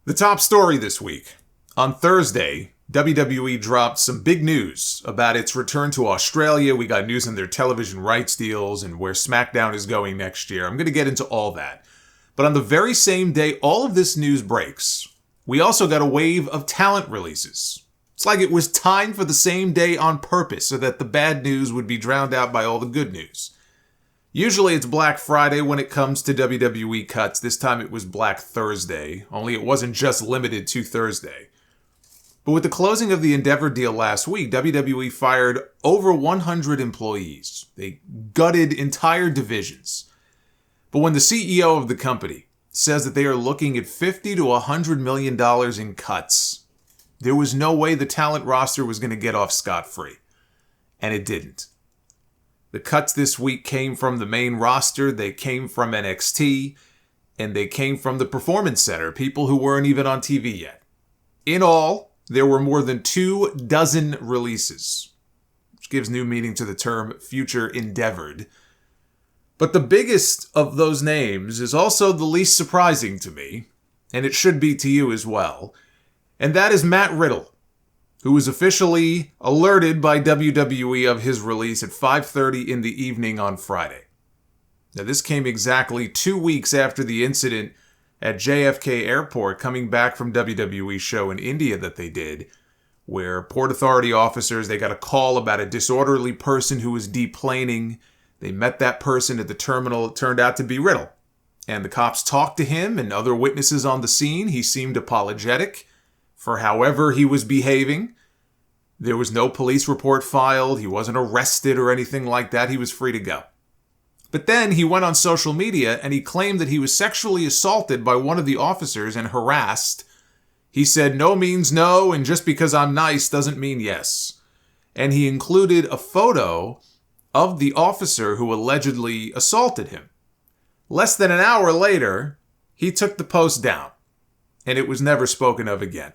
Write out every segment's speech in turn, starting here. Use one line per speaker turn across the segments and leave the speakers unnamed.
The top story this week. On Thursday, WWE dropped some big news about its return to Australia. We got news on their television rights deals and where SmackDown is going next year. I'm going to get into all that. But on the very same day all of this news breaks, we also got a wave of talent releases. It's like it was timed for the same day on purpose so that the bad news would be drowned out by all the good news. Usually it's Black Friday when it comes to WWE cuts. This time it was Black Thursday, only it wasn't just limited to Thursday. But with the closing of the Endeavor deal last week, WWE fired over 100 employees. They gutted entire divisions. But when the CEO of the company says that they are looking at $50 to $100 million in cuts, there was no way the talent roster was going to get off scot-free. And it didn't. The cuts this week came from the main roster, they came from NXT, and they came from the Performance Center, people who weren't even on TV yet. In all, there were more than 24 releases, which gives new meaning to the term future endeavored. But the biggest of those names is also the least surprising to me, and it should be to you as well, and that is Matt Riddle, who was officially alerted by WWE of his release at 5:30 in the evening on Friday. Now, this came exactly 2 weeks after the incident at JFK Airport coming back from WWE's show in India that they did, where Port Authority officers, they got a call about a disorderly person who was deplaning. They met that person at the terminal. It turned out to be Riddle. And the cops talked to him and other witnesses on the scene. He seemed apologetic for however he was behaving. There was no police report filed. He wasn't arrested or anything like that. He was free to go. But then he went on social media and he claimed that he was sexually assaulted by one of the officers and harassed. He said, "No means no, and just because I'm nice doesn't mean yes." And he included a photo of the officer who allegedly assaulted him. Less than an hour later, he took the post down, and it was never spoken of again.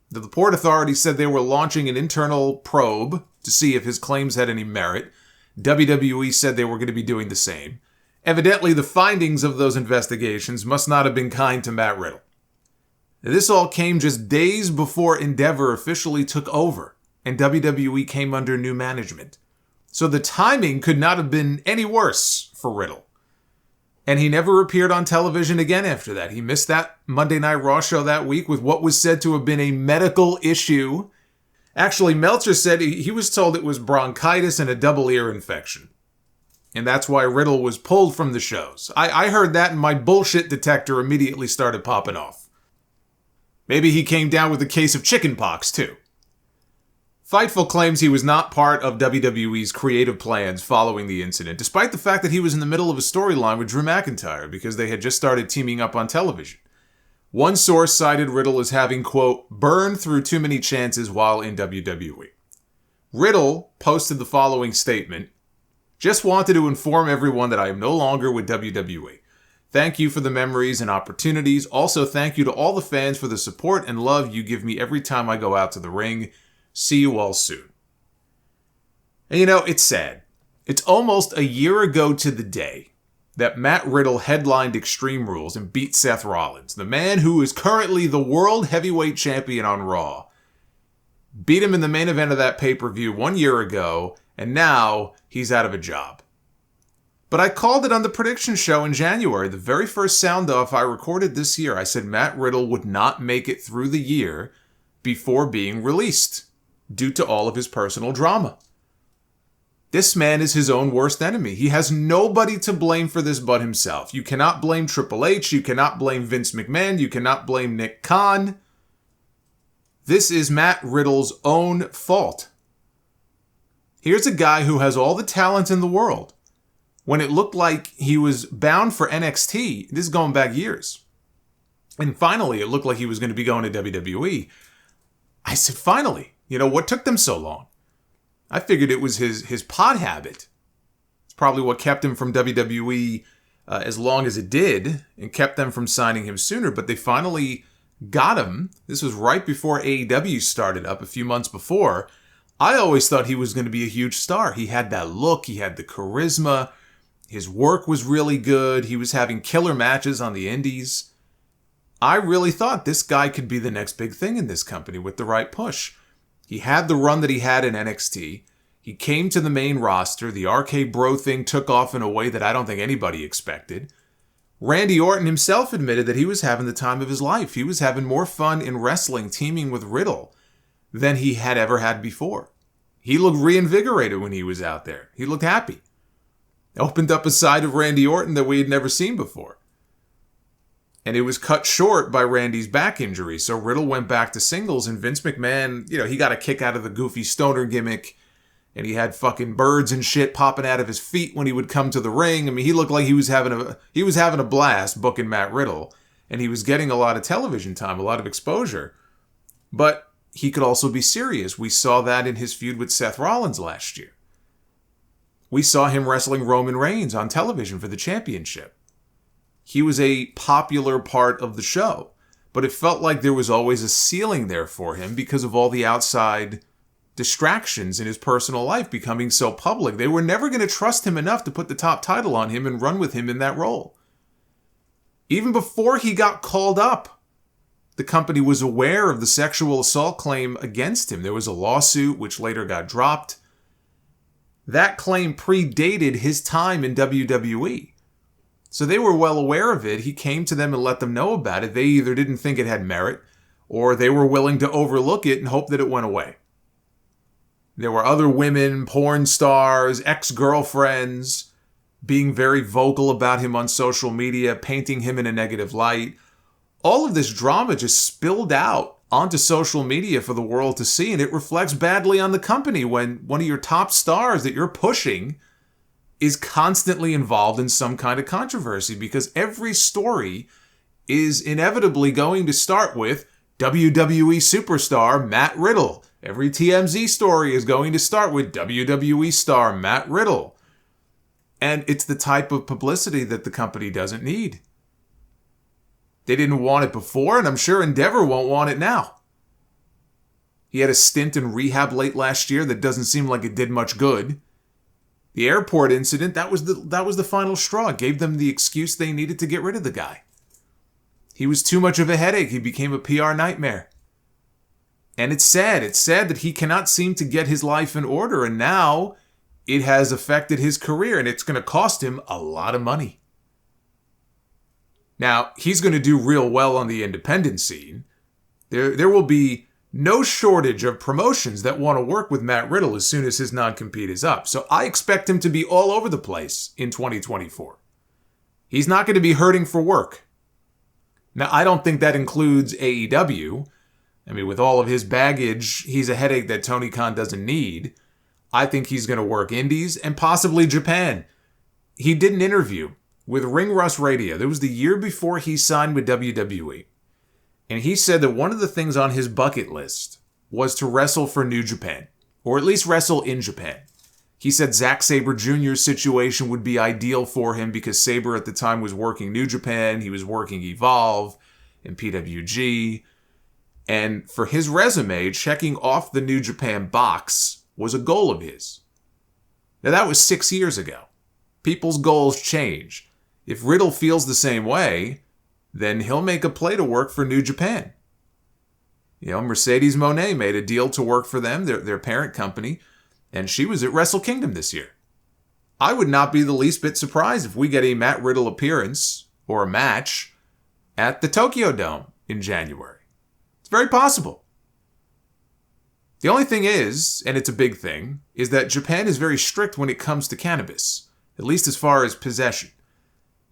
The Port Authority said they were launching an internal probe to see if his claims had any merit. WWE said they were going to be doing the same. Evidently, the findings of those investigations must not have been kind to Matt Riddle. This all came just days before Endeavor officially took over and WWE came under new management. So the timing could not have been any worse for Riddle. And he never appeared on television again after that. He missed that Monday Night Raw show that week with what was said to have been a medical issue. Actually, Meltzer said he was told it was bronchitis and a double ear infection. And that's why Riddle was pulled from the shows. I heard that and my bullshit detector immediately started popping off. Maybe he came down with a case of chickenpox too. Fightful claims he was not part of WWE's creative plans following the incident, despite the fact that he was in the middle of a storyline with Drew McIntyre because they had just started teaming up on television. One source cited Riddle as having, quote, burned through too many chances while in WWE. Riddle posted the following statement: "Just wanted to inform everyone that I am no longer with WWE. Thank you for the memories and opportunities. Also, thank you to all the fans for the support and love you give me every time I go out to the ring. See you all soon." And you know, it's sad. It's almost a year ago to the day that Matt Riddle headlined Extreme Rules and beat Seth Rollins, the man who is currently the World Heavyweight Champion on Raw. Beat him in the main event of that pay-per-view 1 year ago, and now he's out of a job. But I called it on the prediction show in January, the very first sound-off I recorded this year. I said Matt Riddle would not make it through the year before being released, due to all of his personal drama. This man is his own worst enemy. He has nobody to blame for this but himself. You cannot blame Triple H. You cannot blame Vince McMahon. You cannot blame Nick Khan. This is Matt Riddle's own fault. Here's a guy who has all the talent in the world. When it looked like he was bound for NXT, this is going back years. And finally, it looked like he was going to be going to WWE. I said, finally. You know, what took them so long? I figured it was his pot habit. It's probably what kept him from WWE as long as it did and kept them from signing him sooner. But they finally got him. This was right before AEW started up a few months before. I always thought he was going to be a huge star. He had that look. He had the charisma. His work was really good. He was having killer matches on the indies. I really thought this guy could be the next big thing in this company with the right push. He had the run that he had in NXT. He came to the main roster. The RK Bro thing took off in a way that I don't think anybody expected. Randy Orton himself admitted that he was having the time of his life. He was having more fun in wrestling teaming with Riddle than he had ever had before. He looked reinvigorated when he was out there. He looked happy. Opened up a side of Randy Orton that we had never seen before. And it was cut short by Randy's back injury. So Riddle went back to singles, and Vince McMahon, he got a kick out of the goofy stoner gimmick. And he had fucking birds and shit popping out of his feet when he would come to the ring. I mean, he looked like he was having a blast booking Matt Riddle. And he was getting a lot of television time, a lot of exposure. But he could also be serious. We saw that in his feud with Seth Rollins last year. We saw him wrestling Roman Reigns on television for the championship. He was a popular part of the show, but it felt like there was always a ceiling there for him because of all the outside distractions in his personal life becoming so public. They were never going to trust him enough to put the top title on him and run with him in that role. Even before he got called up, the company was aware of the sexual assault claim against him. There was a lawsuit which later got dropped. That claim predated his time in WWE. So they were well aware of it. He came to them and let them know about it. They either didn't think it had merit, or they were willing to overlook it and hope that it went away. There were other women, porn stars, ex-girlfriends, being very vocal about him on social media, painting him in a negative light. All of this drama just spilled out onto social media for the world to see, and it reflects badly on the company when one of your top stars that you're pushing is constantly involved in some kind of controversy, because every story is inevitably going to start with WWE superstar Matt Riddle. Every TMZ story is going to start with WWE star Matt Riddle. And it's the type of publicity that the company doesn't need. They didn't want it before, and I'm sure Endeavor won't want it now. He had a stint in rehab late last year that doesn't seem like it did much good. The airport incident, that was the final straw. It gave them the excuse they needed to get rid of the guy. He was too much of a headache. He became a PR nightmare. And it's sad. It's sad that he cannot seem to get his life in order, and now it has affected his career, and it's going to cost him a lot of money. Now, he's going to do real well on the independent scene. There will be no shortage of promotions that want to work with Matt Riddle as soon as his non-compete is up. So I expect him to be all over the place in 2024. He's not going to be hurting for work. Now, I don't think that includes AEW. I mean, with all of his baggage, he's a headache that Tony Khan doesn't need. I think he's going to work indies and possibly Japan. He did an interview with Ring Rust Radio. That was the year before he signed with WWE. And he said that one of the things on his bucket list was to wrestle for New Japan, or at least wrestle in Japan. He said Zack Sabre Jr.'s situation would be ideal for him because Sabre at the time was working New Japan, he was working Evolve and PWG. And for his resume, checking off the New Japan box was a goal of his. Now that was 6 years ago. People's goals change. If Riddle feels the same way, then he'll make a play to work for New Japan. Mercedes Moné made a deal to work for them, their parent company, and she was at Wrestle Kingdom this year. I would not be the least bit surprised if we get a Matt Riddle appearance or a match at the Tokyo Dome in January. It's very possible. The only thing is, and it's a big thing, is that Japan is very strict when it comes to cannabis, at least as far as possession.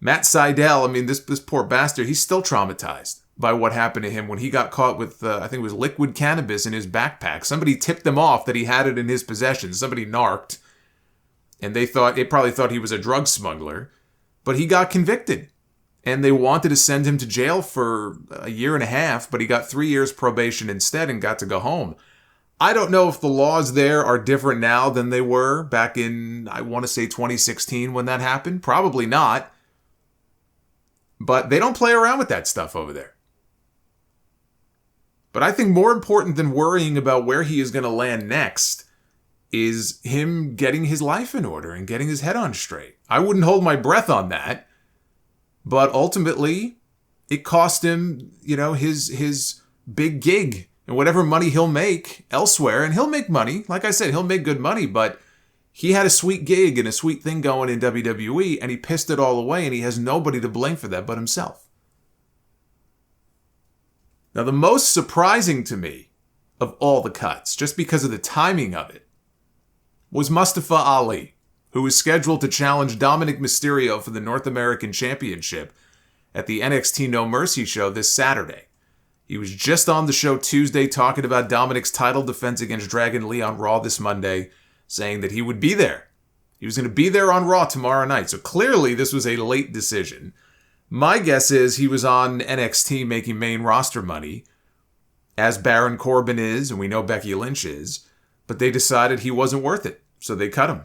Matt Sydal, this poor bastard, he's still traumatized by what happened to him when he got caught with, I think it was liquid cannabis in his backpack. Somebody tipped them off that he had it in his possession. Somebody narked, and they probably thought he was a drug smuggler, but he got convicted. And they wanted to send him to jail for a year and a half, but he got 3 years probation instead and got to go home. I don't know if the laws there are different now than they were back in, I want to say 2016 when that happened. Probably not. But they don't play around with that stuff over there. But I think more important than worrying about where he is going to land next is him getting his life in order and getting his head on straight. I wouldn't hold my breath on that. But ultimately, it cost him, his big gig and whatever money he'll make elsewhere. And he'll make money. Like I said, he'll make good money, but he had a sweet gig and a sweet thing going in WWE, and he pissed it all away, and he has nobody to blame for that but himself. Now, the most surprising to me of all the cuts, just because of the timing of it, was Mustafa Ali, who was scheduled to challenge Dominic Mysterio for the North American Championship at the NXT No Mercy show this Saturday. He was just on the show Tuesday talking about Dominic's title defense against Dragon Lee on Raw this Monday, saying that he would be there. He was going to be there on Raw tomorrow night. So clearly this was a late decision. My guess is he was on NXT making main roster money, as Baron Corbin is, and we know Becky Lynch is, but they decided he wasn't worth it, so they cut him.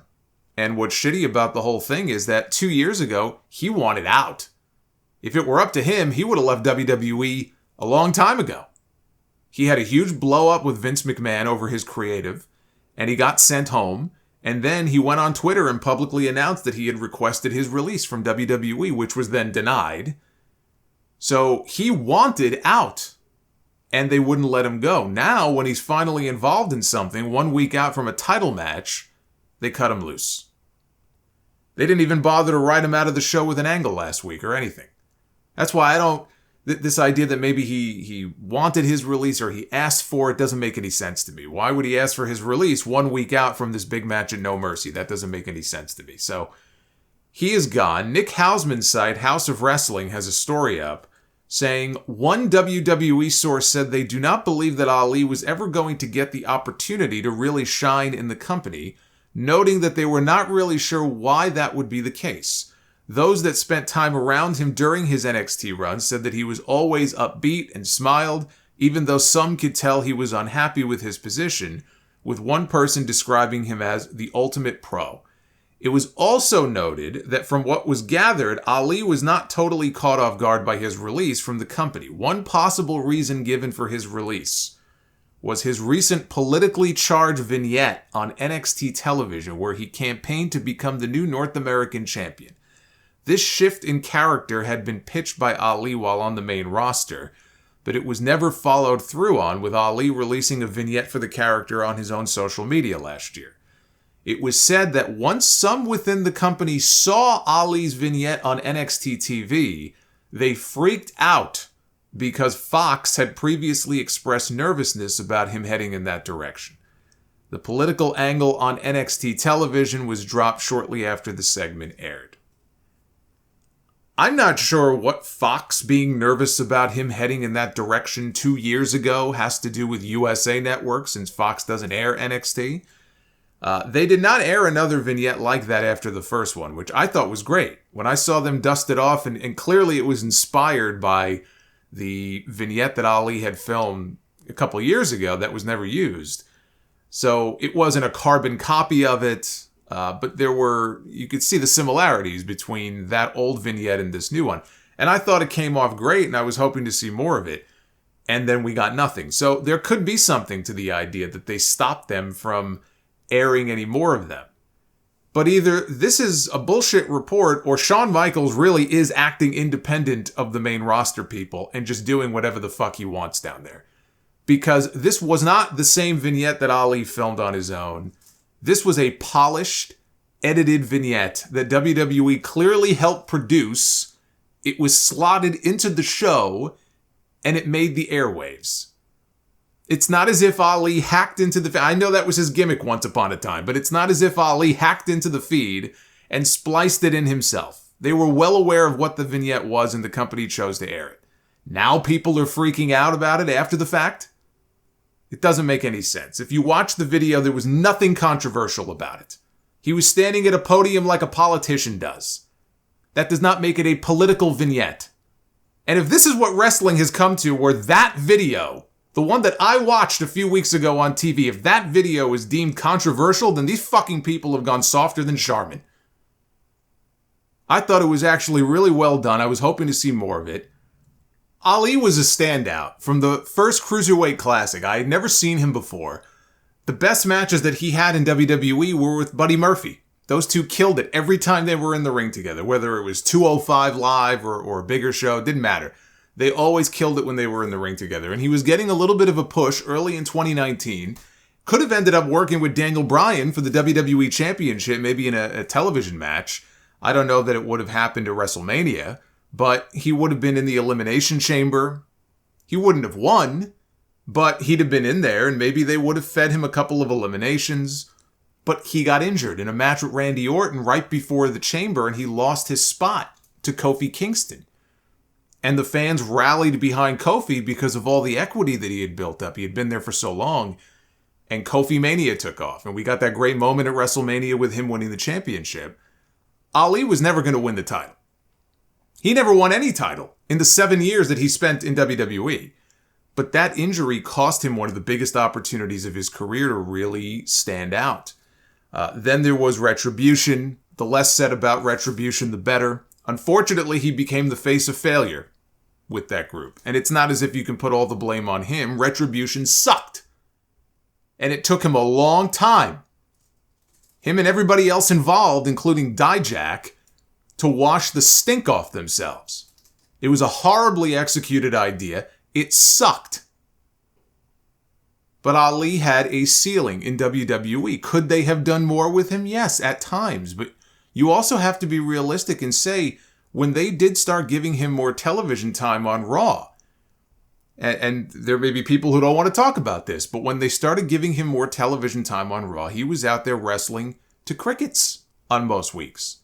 And what's shitty about the whole thing is that 2 years ago, he wanted out. If it were up to him, he would have left WWE a long time ago. He had a huge blow up with Vince McMahon over his creative, and he got sent home, and then he went on Twitter and publicly announced that he had requested his release from WWE, which was then denied. So he wanted out, and they wouldn't let him go. Now, when he's finally involved in something, 1 week out from a title match, they cut him loose. They didn't even bother to write him out of the show with an angle last week or anything. That's why I don't... This idea that maybe he wanted his release or he asked for it doesn't make any sense to me. Why would he ask for his release 1 week out from this big match at No Mercy? That doesn't make any sense to me. So he is gone. Nick Hausman's site, House of Wrestling, has a story up saying one WWE source said they do not believe that Ali was ever going to get the opportunity to really shine in the company, noting that they were not really sure why that would be the case. Those that spent time around him during his NXT run said that he was always upbeat and smiled, even though some could tell he was unhappy with his position, with one person describing him as the ultimate pro. It was also noted that from what was gathered, Ali was not totally caught off guard by his release from the company. One possible reason given for his release was his recent politically charged vignette on NXT television where he campaigned to become the new North American champion. This shift in character had been pitched by Ali while on the main roster, but it was never followed through on, with Ali releasing a vignette for the character on his own social media last year. It was said that once some within the company saw Ali's vignette on NXT TV, they freaked out because Fox had previously expressed nervousness about him heading in that direction. The political angle on NXT television was dropped shortly after the segment aired. I'm not sure what Fox being nervous about him heading in that direction 2 years ago has to do with USA Network, since Fox doesn't air NXT. They did not air another vignette like that after the first one, which I thought was great. When I saw them dust it off, and clearly it was inspired by the vignette that Ali had filmed a couple years ago that was never used. So it wasn't a carbon copy of it. But you could see the similarities between that old vignette and this new one. And I thought it came off great, and I was hoping to see more of it. And then we got nothing. So there could be something to the idea that they stopped them from airing any more of them. But either this is a bullshit report, or Shawn Michaels really is acting independent of the main roster people and just doing whatever the fuck he wants down there. Because this was not the same vignette that Ali filmed on his own. This was a polished, edited vignette that WWE clearly helped produce. It was slotted into the show, and it made the airwaves. It's not as if Ali hacked into the... I know that was his gimmick once upon a time, but it's not as if Ali hacked into the feed and spliced it in himself. They were well aware of what the vignette was, and the company chose to air it. Now people are freaking out about it after the fact? It doesn't make any sense. If you watch the video, there was nothing controversial about it. He was standing at a podium like a politician does. That does not make it a political vignette. And if this is what wrestling has come to, where that video, the one that I watched a few weeks ago on TV, if that video is deemed controversial, then these fucking people have gone softer than Charmin. I thought it was actually really well done. I was hoping to see more of it. Ali was a standout from the first Cruiserweight Classic. I had never seen him before. The best matches that he had in WWE were with Buddy Murphy. Those two killed it every time they were in the ring together, whether it was 205 Live or a bigger show, it didn't matter. They always killed it when they were in the ring together. And he was getting a little bit of a push early in 2019. Could have ended up working with Daniel Bryan for the WWE Championship, maybe in a television match. I don't know that it would have happened at WrestleMania, but he would have been in the Elimination Chamber. He wouldn't have won, but he'd have been in there, and maybe they would have fed him a couple of eliminations. But he got injured in a match with Randy Orton right before the Chamber, and he lost his spot to Kofi Kingston. And the fans rallied behind Kofi because of all the equity that he had built up. He had been there for so long. And Kofi Mania took off. And we got that great moment at WrestleMania with him winning the championship. Ali was never going to win the title. He never won any title in the 7 years that he spent in WWE. But that injury cost him one of the biggest opportunities of his career to really stand out. Then there was Retribution. The less said about Retribution, the better. Unfortunately, he became the face of failure with that group. And it's not as if you can put all the blame on him. Retribution sucked. And it took him a long time, him and everybody else involved, including Dijak, to wash the stink off themselves. It was a horribly executed idea. It sucked. But Ali had a ceiling in WWE. Could they have done more with him? Yes, at times. But you also have to be realistic and say, when they did start giving him more television time on Raw, and there may be people who don't want to talk about this, but when they started giving him more television time on Raw, he was out there wrestling to crickets on most weeks.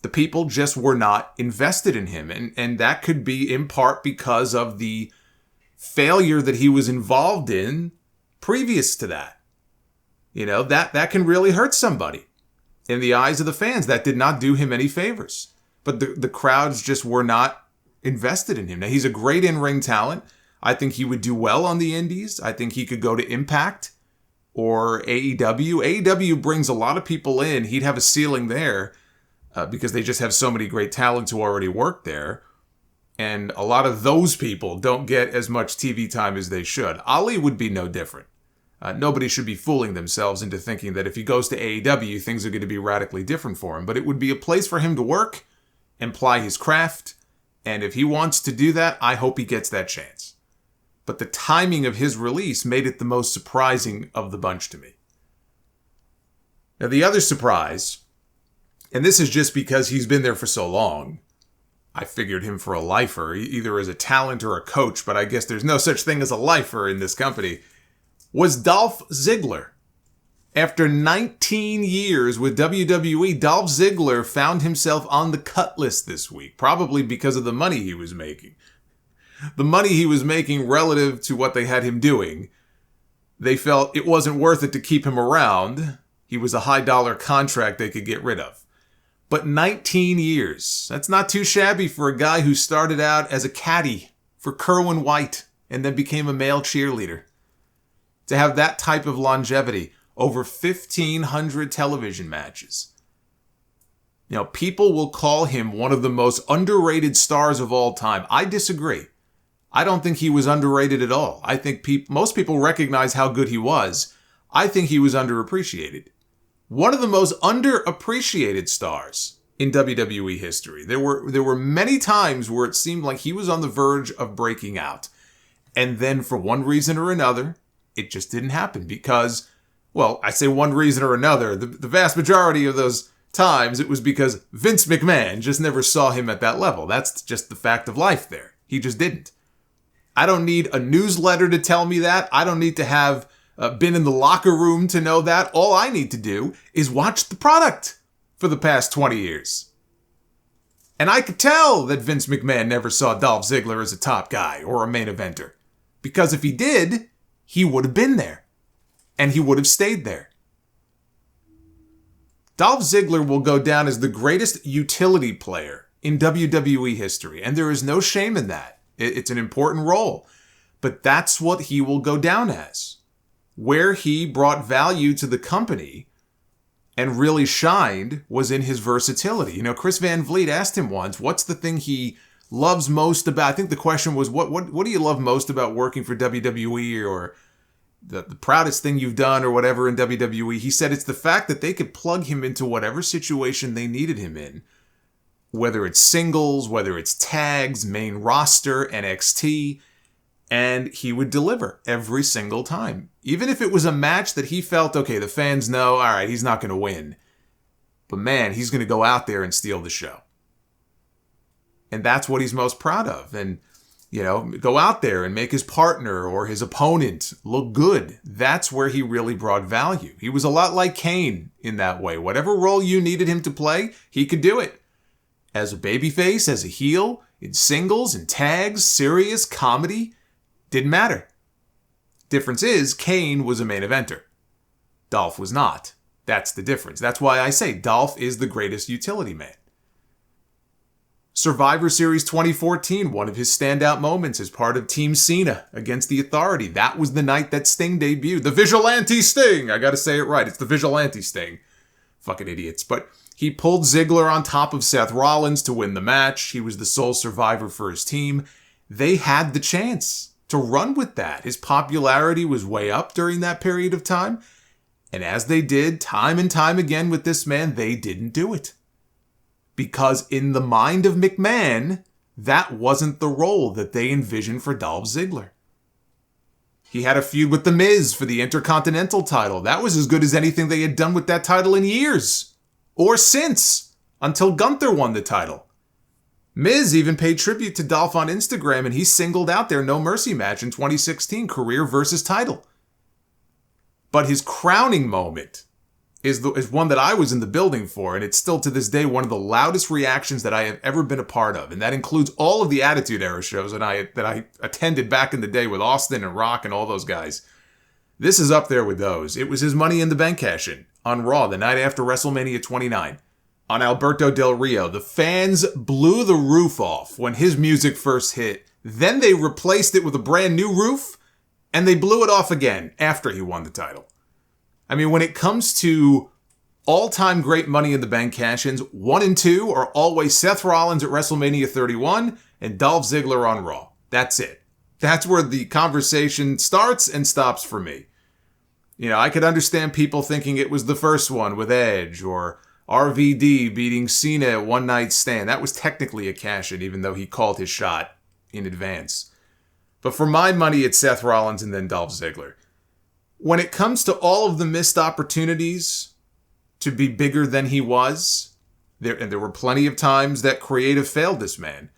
The people just were not invested in him, and that could be in part because of the failure that he was involved in previous to that. You know, that can really hurt somebody. In the eyes of the fans, that did not do him any favors. But the crowds just were not invested in him. Now, he's a great in-ring talent. I think he would do well on the indies. I think he could go to Impact or AEW. AEW brings a lot of people in. He'd have a ceiling there because they just have so many great talents who already work there. And a lot of those people don't get as much TV time as they should. Ali would be no different. Nobody should be fooling themselves into thinking that if he goes to AEW, things are going to be radically different for him. But it would be a place for him to work and ply his craft. And if he wants to do that, I hope he gets that chance. But the timing of his release made it the most surprising of the bunch to me. Now, the other surprise, and this is just because he's been there for so long, I figured him for a lifer, either as a talent or a coach, but I guess there's no such thing as a lifer in this company, was Dolph Ziggler. After 19 years with WWE, Dolph Ziggler found himself on the cut list this week, probably because of the money he was making. The money he was making relative to what they had him doing, they felt it wasn't worth it to keep him around. He was a high-dollar contract they could get rid of. But 19 years, that's not too shabby for a guy who started out as a caddy for Kerwin White and then became a male cheerleader. To have that type of longevity, over 1,500 television matches. You know, people will call him one of the most underrated stars of all time. I disagree. I don't think he was underrated at all. I think most people recognize how good he was. I think he was underappreciated. One of the most underappreciated stars in WWE history. There were many times where it seemed like he was on the verge of breaking out. And then for one reason or another, it just didn't happen because, well, I say one reason or another. The vast majority of those times, it was because Vince McMahon just never saw him at that level. That's just the fact of life there. He just didn't. I don't need a newsletter to tell me that. I don't need to have been in the locker room to know that. All I need to do is watch the product for the past 20 years. And I could tell that Vince McMahon never saw Dolph Ziggler as a top guy or a main eventer. Because if he did, he would have been there. And he would have stayed there. Dolph Ziggler will go down as the greatest utility player in WWE history. And there is no shame in that. It's an important role. But that's what he will go down as. Where he brought value to the company and really shined was in his versatility. You know, Chris Van Vliet asked him once, what's the thing he loves most about, I think the question was, what do you love most about working for WWE, or the proudest thing you've done or whatever in WWE? He said it's the fact that they could plug him into whatever situation they needed him in whether it's singles, whether it's tags, main roster, NXT, and he would deliver every single time. Even if it was a match that he felt, okay, the fans know, all right, he's not going to win. But man, he's going to go out there and steal the show. And that's what he's most proud of. And, go out there and make his partner or his opponent look good. That's where he really brought value. He was a lot like Kane in that way. Whatever role you needed him to play, he could do it. As a babyface, as a heel, in singles, in tags, serious, comedy, didn't matter. Difference is, Kane was a main eventer. Dolph was not. That's the difference. That's why I say Dolph is the greatest utility man. Survivor Series 2014, one of his standout moments as part of Team Cena against the Authority. That was the night that Sting debuted. The Vigilante Sting! I gotta say it right. It's the Vigilante Sting. Fucking idiots. But he pulled Ziggler on top of Seth Rollins to win the match. He was the sole survivor for his team. They had the chance to run with that. His popularity was way up during that period of time. And as they did time and time again with this man, they didn't do it. Because in the mind of McMahon, that wasn't the role that they envisioned for Dolph Ziggler. He had a feud with The Miz for the Intercontinental title. That was as good as anything they had done with that title in years. Or since, until Gunther won the title. Miz even paid tribute to Dolph on Instagram, and he singled out their No Mercy match in 2016, career versus title. But his crowning moment is one that I was in the building for, and it's still to this day one of the loudest reactions that I have ever been a part of, and that includes all of the Attitude Era shows that I attended back in the day with Austin and Rock and all those guys. This is up there with those. It was his Money in the Bank cash-in on Raw the night after WrestleMania 29 on Alberto Del Rio. The fans blew the roof off when his music first hit. Then they replaced it with a brand new roof, and they blew it off again after he won the title. I mean, when it comes to all-time great Money in the Bank cash-ins, 1 and 2 are always Seth Rollins at WrestleMania 31 and Dolph Ziggler on Raw. That's it. That's where the conversation starts and stops for me. I could understand people thinking it was the first one with Edge or RVD beating Cena at One Night Stand. That was technically a cash-in, even though he called his shot in advance. But for my money, it's Seth Rollins and then Dolph Ziggler. When it comes to all of the missed opportunities to be bigger than he was, there were plenty of times that creative failed this man.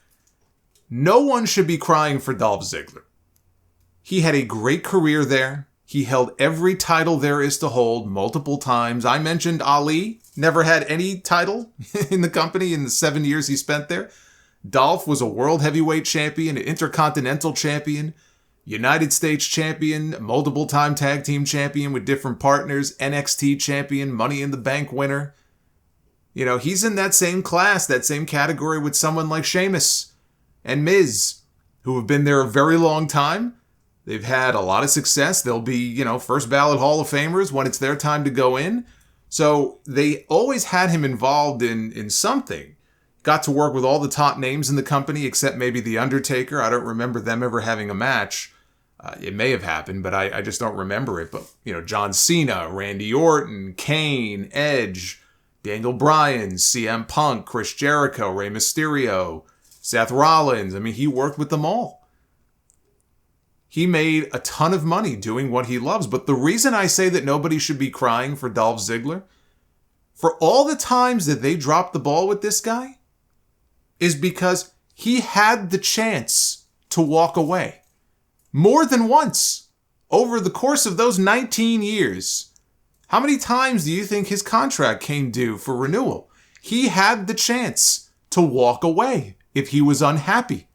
No one should be crying for Dolph Ziggler. He had a great career there. He held every title there is to hold multiple times. I mentioned Ali never had any title in the company in the 7 years he spent there. Dolph was a world heavyweight champion, an intercontinental champion, United States champion, multiple-time tag team champion with different partners, NXT champion, Money in the Bank winner. He's in that same class, that same category with someone like Sheamus and Miz, who have been there a very long time. They've had a lot of success. They'll be, first ballot Hall of Famers when it's their time to go in. So they always had him involved in something. Got to work with all the top names in the company, except maybe The Undertaker. I don't remember them ever having a match. It may have happened, but I just don't remember it. But, John Cena, Randy Orton, Kane, Edge, Daniel Bryan, CM Punk, Chris Jericho, Rey Mysterio, Seth Rollins. I mean, he worked with them all. He made a ton of money doing what he loves. But the reason I say that nobody should be crying for Dolph Ziggler, for all the times that they dropped the ball with this guy, is because he had the chance to walk away. More than once. Over the course of those 19 years. How many times do you think his contract came due for renewal? He had the chance to walk away if he was unhappy.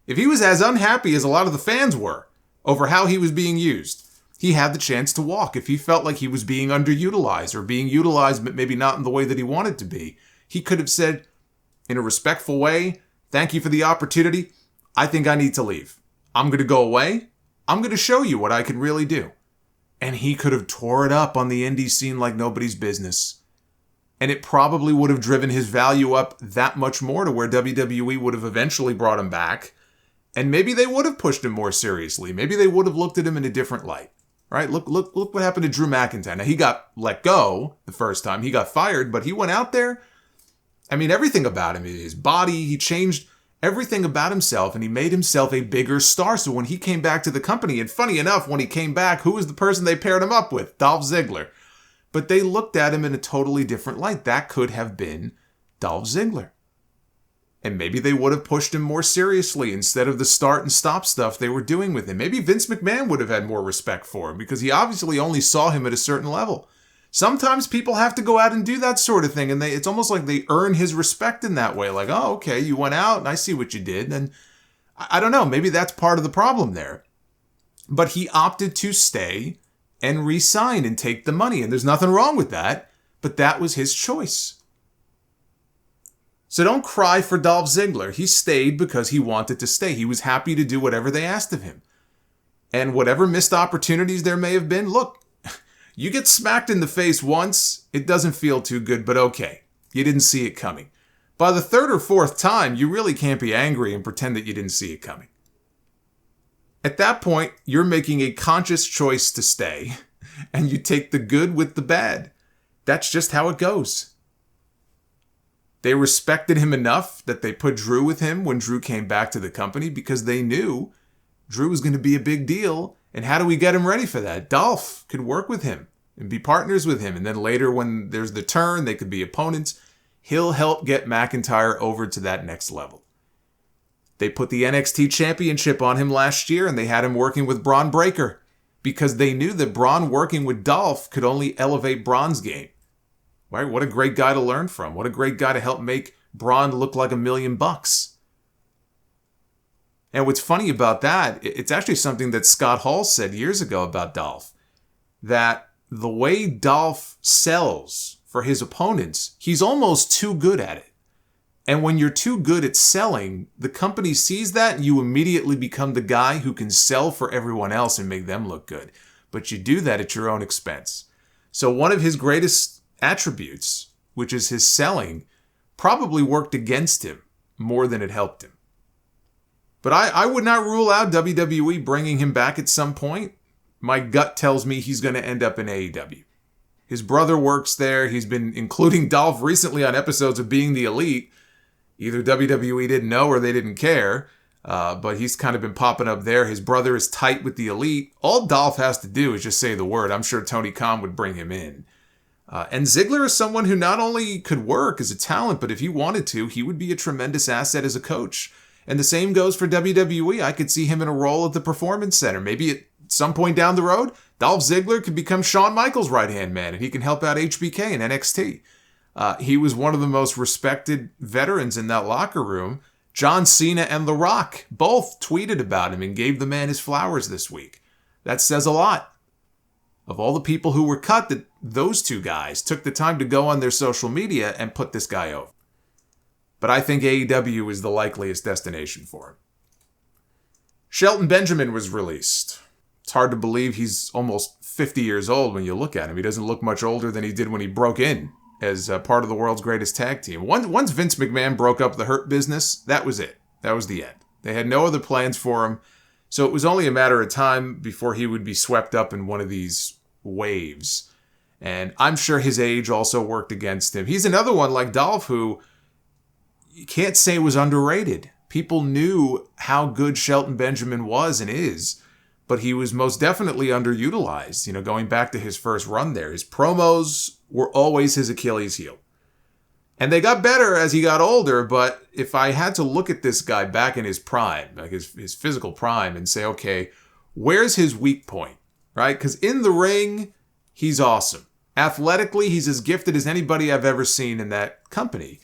If he was as unhappy as a lot of the fans were over how he was being used, he had the chance to walk. If he felt like he was being underutilized or being utilized but maybe not in the way that he wanted to be, he could have said, in a respectful way, thank you for the opportunity. I think I need to leave. I'm going to go away. I'm going to show you what I can really do. And he could have tore it up on the indie scene like nobody's business. And it probably would have driven his value up that much more to where WWE would have eventually brought him back. And maybe they would have pushed him more seriously. Maybe they would have looked at him in a different light. Right? Look what happened to Drew McIntyre. Now, he got let go the first time. He got fired, but he went out there I mean, everything about him, his body, he changed everything about himself, and he made himself a bigger star. So when he came back to the company, and funny enough, when he came back, who was the person they paired him up with? Dolph Ziggler. But they looked at him in a totally different light. That could have been Dolph Ziggler. And maybe they would have pushed him more seriously instead of the start and stop stuff they were doing with him. Maybe Vince McMahon would have had more respect for him because he obviously only saw him at a certain level. Sometimes people have to go out and do that sort of thing, and it's almost like they earn his respect in that way. Like, oh, okay, you went out and I see what you did. And I don't know, maybe that's part of the problem there. But he opted to stay and re-sign and take the money, and there's nothing wrong with that, but that was his choice. So don't cry for Dolph Ziggler. He stayed because he wanted to stay. He was happy to do whatever they asked of him. And whatever missed opportunities there may have been, look, you get smacked in the face once, it doesn't feel too good, but okay. You didn't see it coming. By the third or fourth time, you really can't be angry and pretend that you didn't see it coming. At that point, you're making a conscious choice to stay, and you take the good with the bad. That's just how it goes. They respected him enough that they put Drew with him when Drew came back to the company because they knew Drew was going to be a big deal. And how do we get him ready for that? Dolph could work with him and be partners with him. And then later when there's the turn, they could be opponents. He'll help get McIntyre over to that next level. They put the NXT Championship on him last year, and they had him working with Braun Breaker because they knew that Braun working with Dolph could only elevate Braun's game. Right? What a great guy to learn from. What a great guy to help make Braun look like $1 million. And what's funny about that, it's actually something that Scott Hall said years ago about Dolph, that the way Dolph sells for his opponents, he's almost too good at it. And when you're too good at selling, the company sees that and you immediately become the guy who can sell for everyone else and make them look good. But you do that at your own expense. So one of his greatest attributes, which is his selling, probably worked against him more than it helped him. But I would not rule out WWE bringing him back at some point. My gut tells me he's going to end up in AEW. His brother works there. He's been including Dolph recently on episodes of Being the Elite. Either WWE didn't know or they didn't care. But he's kind of been popping up there. His brother is tight with the Elite. All Dolph has to do is just say the word. I'm sure Tony Khan would bring him in. And Ziggler is someone who not only could work as a talent, but if he wanted to, he would be a tremendous asset as a coach. And the same goes for WWE. I could see him in a role at the Performance Center. Maybe at some point down the road, Dolph Ziggler could become Shawn Michaels' right-hand man, and he can help out HBK and NXT. He was one of the most respected veterans in that locker room. John Cena and The Rock both tweeted about him and gave the man his flowers this week. That says a lot. Of all the people who were cut, that those two guys took the time to go on their social media and put this guy over. But I think AEW is the likeliest destination for him. Shelton Benjamin was released. It's hard to believe he's almost 50 years old when you look at him. He doesn't look much older than he did when he broke in as part of the world's greatest tag team. Once Vince McMahon broke up the Hurt Business, that was it. That was the end. They had no other plans for him. So it was only a matter of time before he would be swept up in one of these waves. And I'm sure his age also worked against him. He's another one like Dolph who you can't say was underrated. People knew how good Shelton Benjamin was and is, but he was most definitely underutilized. You know, going back to his first run there, his promos were always his Achilles heel. And they got better as he got older, but if I had to look at this guy back in his prime, like his physical prime, and say, okay, where's his weak point, right? Because in the ring, he's awesome. Athletically, he's as gifted as anybody I've ever seen in that company.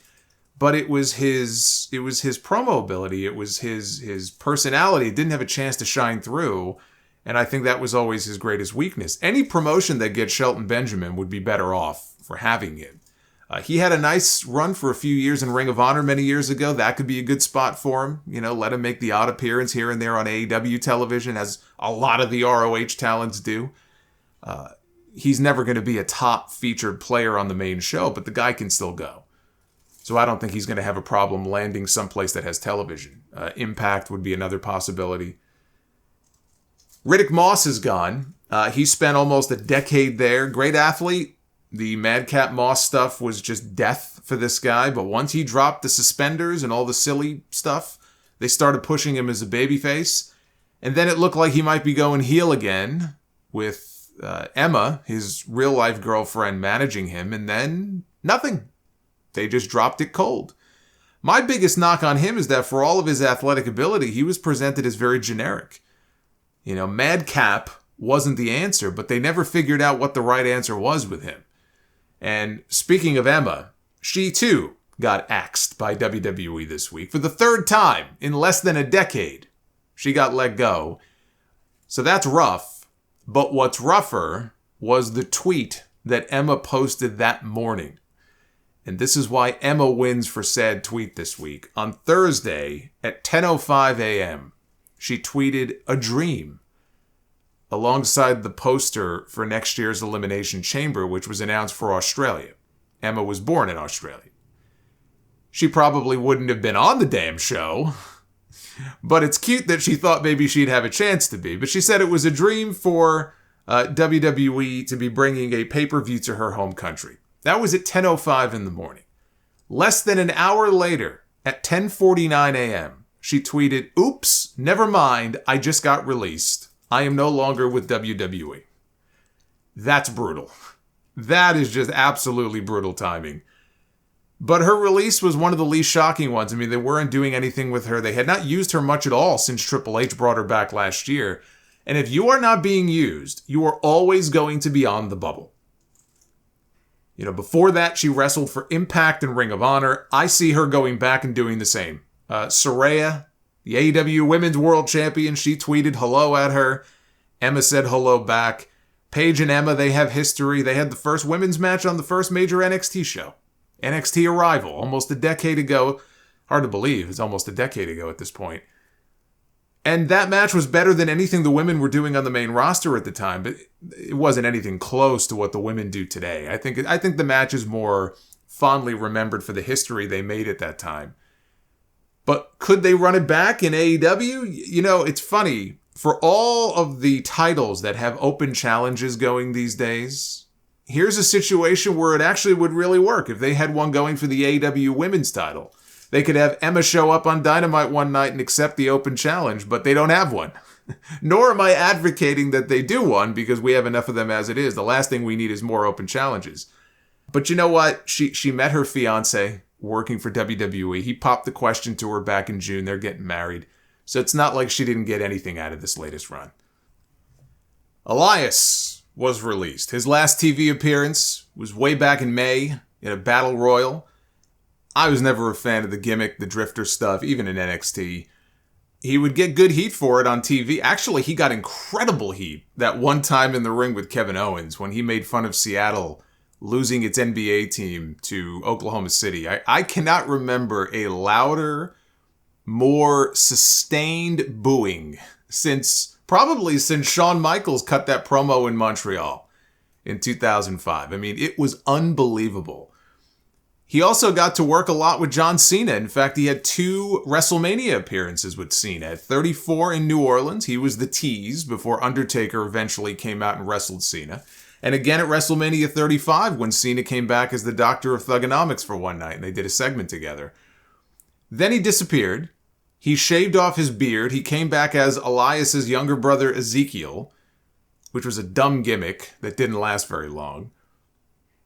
But it was his promo ability. It was his personality. It didn't have a chance to shine through. And I think that was always his greatest weakness. Any promotion that gets Shelton Benjamin would be better off for having him. He had a nice run for a few years in Ring of Honor many years ago. That could be a good spot for him. You know, let him make the odd appearance here and there on AEW television, as a lot of the ROH talents do. He's never going to be a top featured player on the main show, but the guy can still go. So I don't think he's going to have a problem landing someplace that has television. Impact would be another possibility. Riddick Moss is gone. He spent almost a decade there. Great athlete. The Madcap Moss stuff was just death for this guy, but once he dropped the suspenders and all the silly stuff, they started pushing him as a babyface. And then it looked like he might be going heel again with Emma, his real-life girlfriend, managing him, and then nothing. They just dropped it cold. My biggest knock on him is that for all of his athletic ability, he was presented as very generic. You know, Madcap wasn't the answer, but they never figured out what the right answer was with him. And speaking of Emma, she too got axed by WWE this week for the third time in less than a decade. She got let go. So that's rough. But what's rougher was the tweet that Emma posted that morning. And this is why Emma wins for sad tweet this week. On Thursday at 10:05 a.m., she tweeted a dream alongside the poster for next year's Elimination Chamber, which was announced for Australia. Emma was born in Australia. She probably wouldn't have been on the damn show, but it's cute that she thought maybe she'd have a chance to be. But she said it was a dream for WWE to be bringing a pay-per-view to her home country. That was at 10:05 in the morning. Less than an hour later, at 10:49 a.m., she tweeted, "Oops, never mind, I just got released. I am no longer with WWE." That's brutal. That is just absolutely brutal timing. But her release was one of the least shocking ones. I mean, they weren't doing anything with her. They had not used her much at all since Triple H brought her back last year. And if you are not being used, you are always going to be on the bubble. You know, before that, she wrestled for Impact and Ring of Honor. I see her going back and doing the same. Saraya, the AEW Women's World Champion, she tweeted hello at her. Emma said hello back. Paige and Emma, they have history. They had the first women's match on the first major NXT show. NXT Arrival, almost a decade ago. Hard to believe, it's almost a decade ago at this point. And that match was better than anything the women were doing on the main roster at the time, but it wasn't anything close to what the women do today. I think the match is more fondly remembered for the history they made at that time. But could they run it back in AEW? You know, it's funny. For all of the titles that have open challenges going these days, here's a situation where it actually would really work if they had one going for the AEW women's title. They could have Emma show up on Dynamite one night and accept the open challenge, but they don't have one. Nor am I advocating that they do one, because we have enough of them as it is. The last thing we need is more open challenges. But you know what? She met her fiancé working for WWE. He popped the question to her back in June. They're getting married. So it's not like she didn't get anything out of this latest run. Elias was released. His last TV appearance was way back in May in a Battle Royal. I was never a fan of the gimmick, the drifter stuff, even in NXT. He would get good heat for it on TV. Actually, he got incredible heat that one time in the ring with Kevin Owens when he made fun of Seattle losing its NBA team to Oklahoma City. I cannot remember a louder, more sustained booing probably since Shawn Michaels cut that promo in Montreal in 2005. I mean, it was unbelievable. He also got to work a lot with John Cena. In fact, he had 2 WrestleMania appearances with Cena. At 34 in New Orleans, he was the tease before Undertaker eventually came out and wrestled Cena. And again at WrestleMania 35 when Cena came back as the Doctor of Thugonomics for one night and they did a segment together. Then he disappeared. He shaved off his beard. He came back as Elias's younger brother Ezekiel, which was a dumb gimmick that didn't last very long.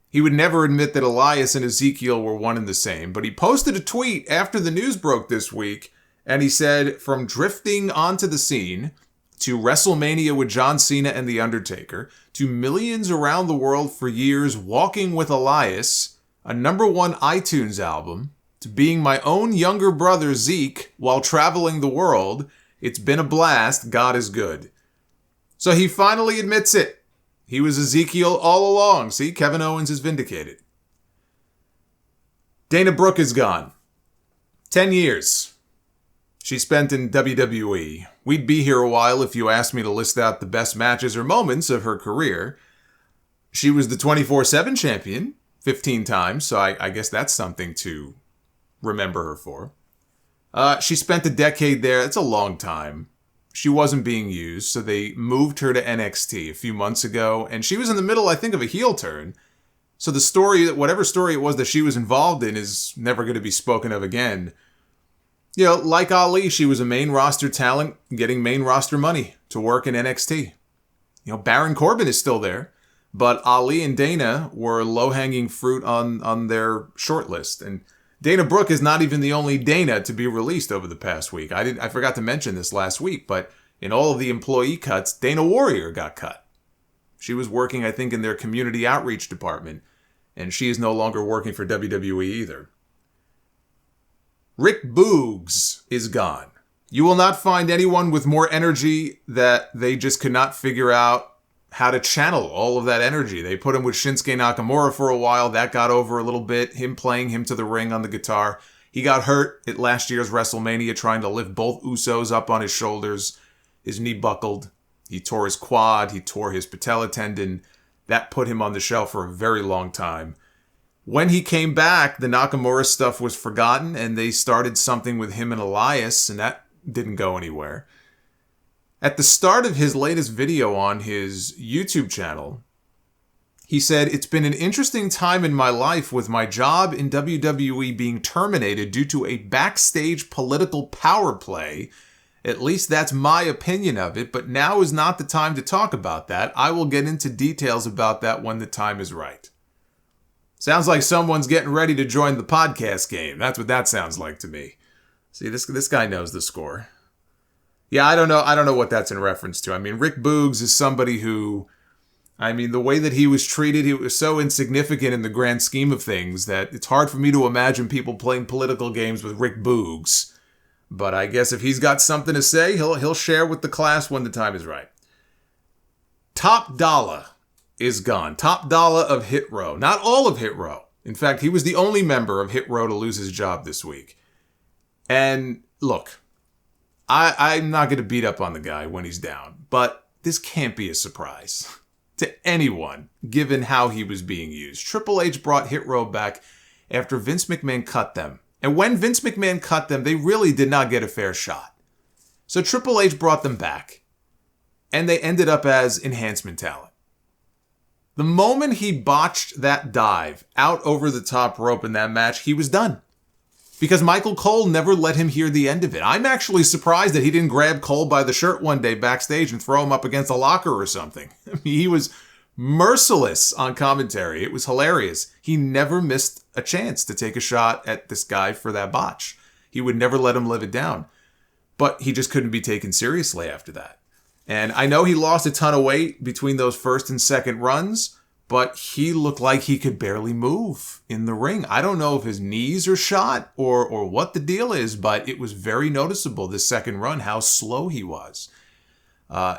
He would never admit that Elias and Ezekiel were one and the same, but he posted a tweet after the news broke this week, and he said, "From drifting onto the scene, to WrestleMania with John Cena and The Undertaker, to millions around the world for years walking with Elias, a #1 iTunes album, to being my own younger brother Zeke while traveling the world, it's been a blast, God is good." So he finally admits it. He was Ezekiel all along. See, Kevin Owens is vindicated. Dana Brooke is gone. 10 years she spent in WWE. We'd be here a while if you asked me to list out the best matches or moments of her career. She was the 24/7 champion 15 times, so I guess that's something to remember her for. She spent a decade there. It's a long time. She wasn't being used, so they moved her to NXT a few months ago, and she was in the middle, I think, of a heel turn. So the story, whatever story it was that she was involved in, is never going to be spoken of again. You know, like Ali, she was a main roster talent getting main roster money to work in NXT. You know, Baron Corbin is still there, but Ali and Dana were low-hanging fruit on their short list. And Dana Brooke is not even the only Dana to be released over the past week. I forgot to mention this last week, but in all of the employee cuts, Dana Warrior got cut. She was working, I think, in their community outreach department, and she is no longer working for WWE either. Rick Boogs is gone. You will not find anyone with more energy that they just could not figure out how to channel all of that energy. They put him with Shinsuke Nakamura for a while. That got over a little bit. Him playing him to the ring on the guitar. He got hurt at last year's WrestleMania trying to lift both Usos up on his shoulders. His knee buckled. He tore his quad. He tore his patella tendon. That put him on the shelf for a very long time. When he came back, the Nakamura stuff was forgotten, and they started something with him and Elias, and that didn't go anywhere. At the start of his latest video on his YouTube channel, he said, "It's been an interesting time in my life with my job in WWE being terminated due to a backstage political power play. At least that's my opinion of it, but now is not the time to talk about that. I will get into details about that when the time is right." Sounds like someone's getting ready to join the podcast game. That's what that sounds like to me. See, this guy knows the score. Yeah, I don't know what that's in reference to. I mean, Rick Boogs is somebody who, I mean, the way that he was treated, he was so insignificant in the grand scheme of things that it's hard for me to imagine people playing political games with Rick Boogs. But I guess if he's got something to say, he'll share with the class when the time is right. Top Dollar is gone. Top Dollar of Hit Row. Not all of Hit Row. In fact, he was the only member of Hit Row to lose his job this week. And look, I'm not going to beat up on the guy when he's down, but this can't be a surprise to anyone, given how he was being used. Triple H brought Hit Row back after Vince McMahon cut them. And when Vince McMahon cut them, they really did not get a fair shot. So Triple H brought them back, and they ended up as enhancement talent. The moment he botched that dive out over the top rope in that match, he was done. Because Michael Cole never let him hear the end of it. I'm actually surprised that he didn't grab Cole by the shirt one day backstage and throw him up against a locker or something. I mean, he was merciless on commentary. It was hilarious. He never missed a chance to take a shot at this guy for that botch. He would never let him live it down. But he just couldn't be taken seriously after that. And I know he lost a ton of weight between those first and second runs, but he looked like he could barely move in the ring. I don't know if his knees are shot or what the deal is, but it was very noticeable this second run, how slow he was.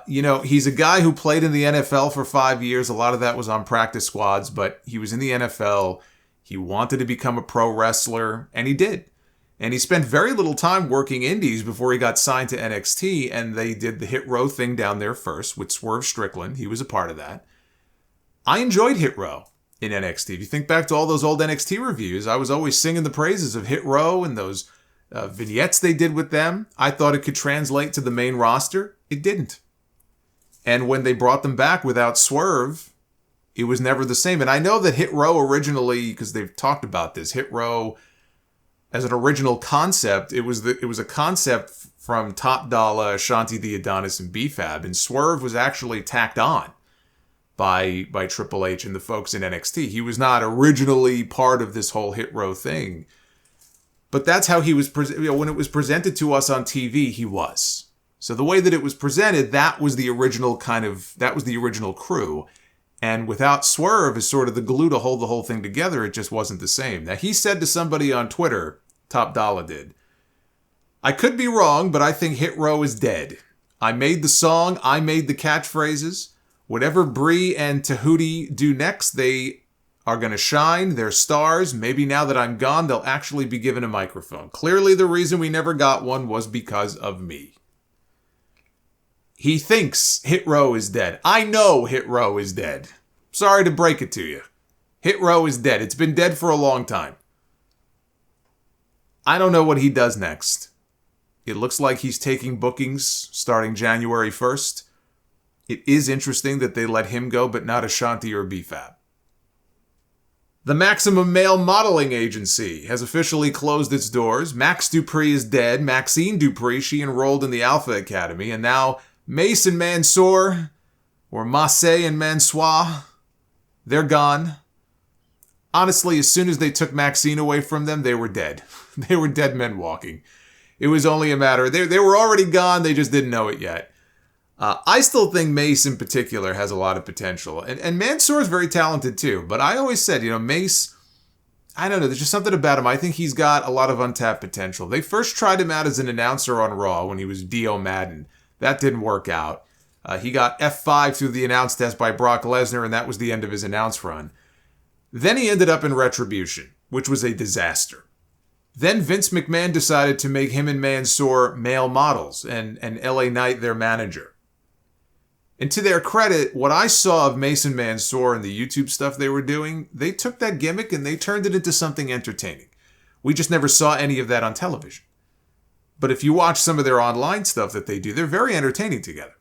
You know, he's a guy who played in the NFL for 5 years. A lot of that was on practice squads, but he was in the NFL. He wanted to become a pro wrestler, and he did. And he spent very little time working indies before he got signed to NXT, and they did the Hit Row thing down there first with Swerve Strickland. He was a part of that. I enjoyed Hit Row in NXT. If you think back to all those old NXT reviews, I was always singing the praises of Hit Row and those vignettes they did with them. I thought it could translate to the main roster. It didn't. And when they brought them back without Swerve, it was never the same. And I know that Hit Row originally, because they've talked about this, Hit Row as an original concept, it was a concept from Top Dollar, Ashanti the Adonis, and B-Fab, and Swerve was actually tacked on by Triple H and the folks in NXT. He was not originally part of this whole Hit Row thing, but that's how he was when it was presented to us on TV. He was. So the way that it was presented, that was the original crew. And without Swerve as sort of the glue to hold the whole thing together, it just wasn't the same. Now, he said to somebody on Twitter, Top Dollar did, "I could be wrong, but I think Hit Row is dead. I made the song, I made the catchphrases. Whatever Bree and Tahuti do next, they are going to shine. They're stars. Maybe now that I'm gone, they'll actually be given a microphone. Clearly, the reason we never got one was because of me." He thinks Hit Row is dead. I know Hit Row is dead. Sorry to break it to you. Hit Row is dead. It's been dead for a long time. I don't know what he does next. It looks like he's taking bookings starting January 1st. It is interesting that they let him go, but not Ashanti or B-Fab. The Maximum Male Modeling Agency has officially closed its doors. Max Dupree is dead. Maxine Dupree, she enrolled in the Alpha Academy. And now Mace and Mansoor, or Masse and Mansoor, they're gone. Honestly, as soon as they took Maxine away from them, they were dead. They were dead men walking. It was only a matter. They were already gone. They just didn't know it yet. I still think Mace in particular has a lot of potential. And Mansoor is very talented too. But I always said, Mace, I don't know. There's just something about him. I think he's got a lot of untapped potential. They first tried him out as an announcer on Raw when he was Dio Madden. That didn't work out. He got F5 through the announce test by Brock Lesnar, and that was the end of his announce run. Then he ended up in Retribution, which was a disaster. Then Vince McMahon decided to make him and Mansoor male models, and LA Knight their manager. And to their credit, what I saw of Mason Mansoor and the YouTube stuff they were doing, they took that gimmick and they turned it into something entertaining. We just never saw any of that on television. But if you watch some of their online stuff that they do, they're very entertaining together.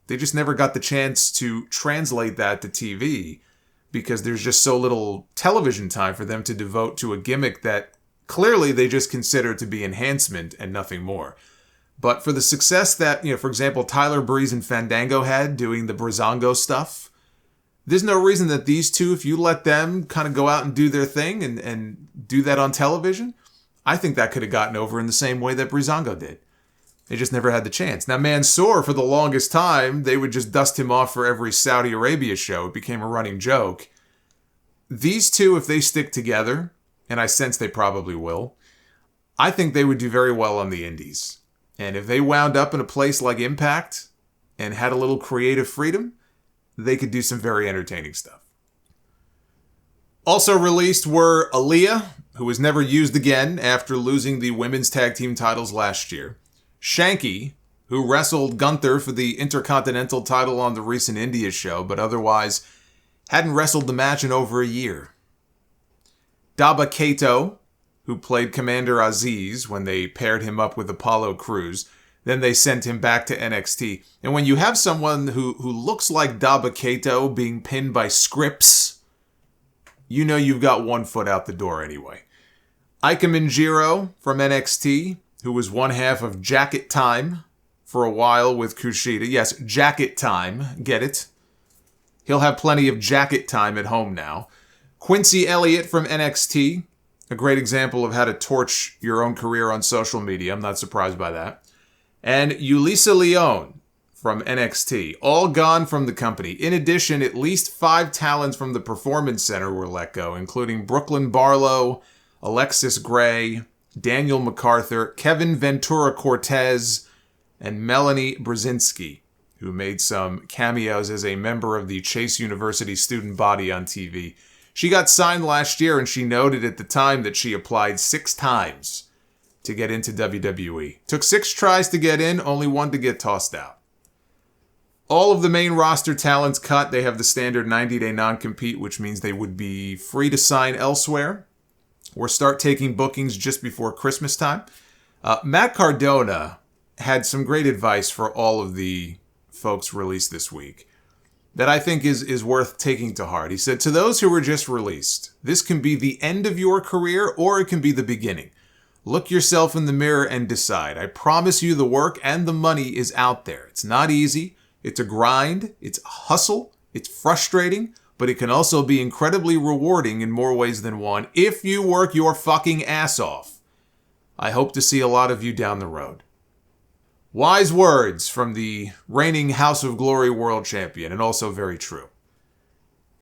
They just never got the chance to translate that to TV because there's just so little television time for them to devote to a gimmick that clearly they just consider to be enhancement and nothing more. But for the success that, for example, Tyler Breeze and Fandango had doing the Breezango stuff, there's no reason that these two, if you let them kind of go out and do their thing and do that on television, I think that could have gotten over in the same way that Breezango did. They just never had the chance. Now, Mansoor, for the longest time, they would just dust him off for every Saudi Arabia show. It became a running joke. These two, if they stick together, and I sense they probably will, I think they would do very well on the indies. And if they wound up in a place like Impact and had a little creative freedom, they could do some very entertaining stuff. Also released were Aaliyah, who was never used again after losing the women's tag team titles last year. Shanky, who wrestled Gunther for the Intercontinental title on the recent India show, but otherwise hadn't wrestled the match in over a year. Daba Kato, who played Commander Aziz when they paired him up with Apollo Crews. Then they sent him back to NXT. And when you have someone who looks like Daba Kato being pinned by Scripps, you know you've got one foot out the door anyway. Ika Minjiro from NXT, who was one half of Jacket Time for a while with Kushida. Yes, Jacket Time. Get it? He'll have plenty of jacket time at home now. Quincy Elliott from NXT. A great example of how to torch your own career on social media. I'm not surprised by that. And Yulisa Leone from NXT. All gone from the company. In addition, at least 5 talents from the Performance Center were let go, including Brooklyn Barlow, Alexis Gray, Daniel MacArthur, Kevin Ventura Cortez, and Melanie Brzezinski, who made some cameos as a member of the Chase University student body on TV. She got signed last year, and she noted at the time that she applied 6 times to get into WWE. Took 6 tries to get in, only 1 to get tossed out. All of the main roster talents cut. They have the standard 90-day non-compete, which means they would be free to sign elsewhere or start taking bookings just before Christmas time. Matt Cardona had some great advice for all of the folks released this week that I think is worth taking to heart. He said, to those who were just released, this can be the end of your career or it can be the beginning. Look yourself in the mirror and decide. I promise you the work and the money is out there. It's not easy. It's a grind. It's a hustle. It's frustrating, but it can also be incredibly rewarding in more ways than one if you work your fucking ass off. I hope to see a lot of you down the road. Wise words from the reigning House of Glory world champion, and also very true.